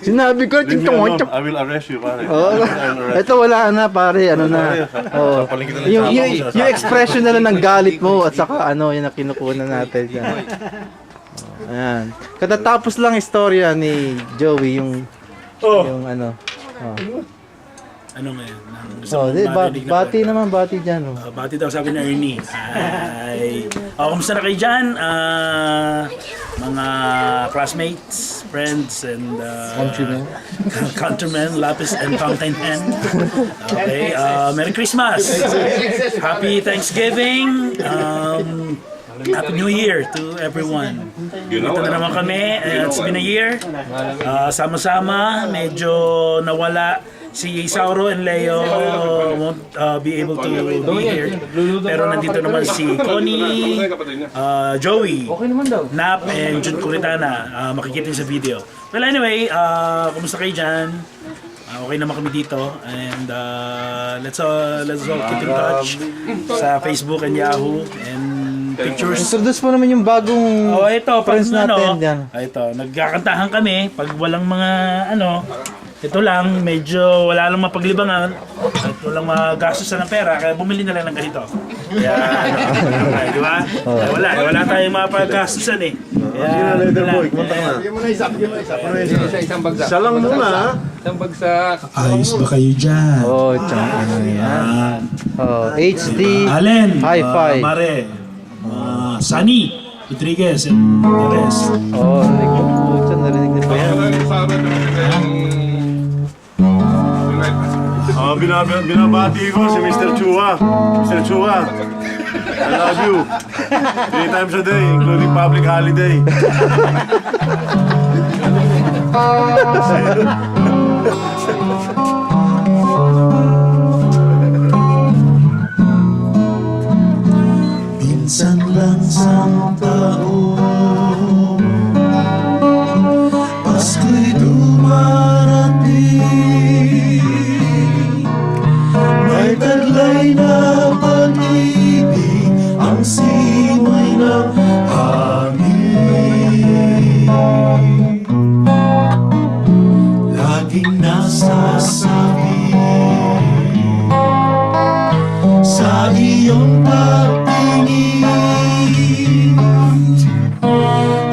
Sinabi ko, Leave me alone. I will arrest you, pare. Ito wala na pare, ano na. Oh. Yung expression na lang ng galit mo at saka ano, yun ang kinukunan natin dyan. Ayan. Katatapos lang istorya ni Joey yung ano. Ano ngayon? Bati naman, bati dyan. Bati daw sabi ni Ernie. Hi! Kumusta na kayo dyan? Mga classmates, friends, and countrymen, lapis and fountain pen. Okay, Merry Christmas! Happy Thanksgiving! Happy New Year to everyone. Ito na naman kami. It's been a year. Sama-sama, medyo nawala. Si Sauro and Leo won't be able to be here. Pero nandito naman si Connie, Joey, Nap, and Jun Curitana. Makikita sa video. Well anyway, kumusta kayo dyan? Okay naman kami dito. And let's all keep in touch sa Facebook and Yahoo. And pictures. Introduce mo naman yung bagong friends natin yan. Ito, nagkakantahan kami. Pag walang mga ito lang, medyo wala lang mapaglibangan at walang magastusan ng pera, kaya bumili na lang ng ganito. Kaya, di ba? Wala tayong mapagastusan eh. Kaya, Siya lang muna. Isang bagsak. ayos ba kayo dyan? Tsaka ano yan. HD. Allen, Hi-Fi. Mare, Sunny, Rodriguez, and the rest. Narinig na pa yan. Binabati ko si Mr. Chua. Mr. Chua, I love you. 3 times a day, including public holiday. Minsan lang sa taon, Pasko'y dumarating. May taglay na pag-ibig ang simoy ng hangin. Laging nasasabi sa iyong pagtingin,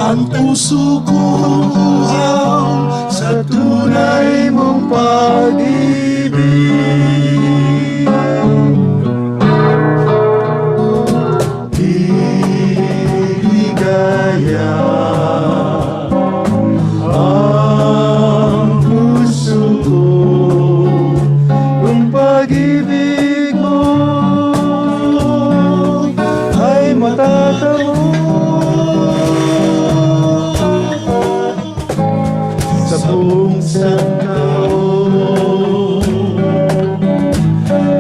ang puso kong uhaw sa tunay mong pag-ibig. Ligaya ang puso ko kung pag-ibig mo ay matatamo sa buong santaon.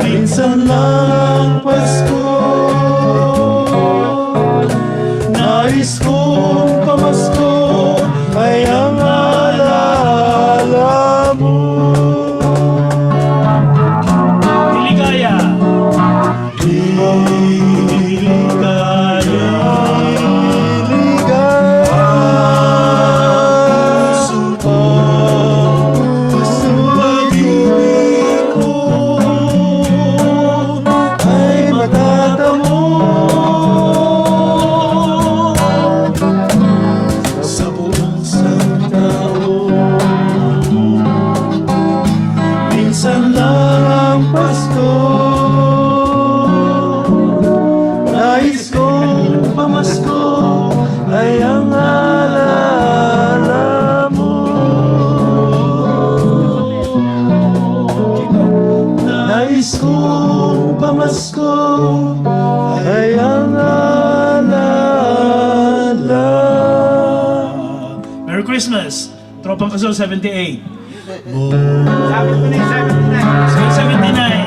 Minsan lang Pasko, nais kong pamasko ay ang alaala mo. Ligaya! Ligaya! Ligaya! Puso pag-ibig ko ay matatamo sa buong santaon. Minsan lang ang Pasko, nais kong pamasko ay ang alaala mo. Nais kong pamasko ay ang alaala. Merry Christmas! Tropang Kasol 78. 79.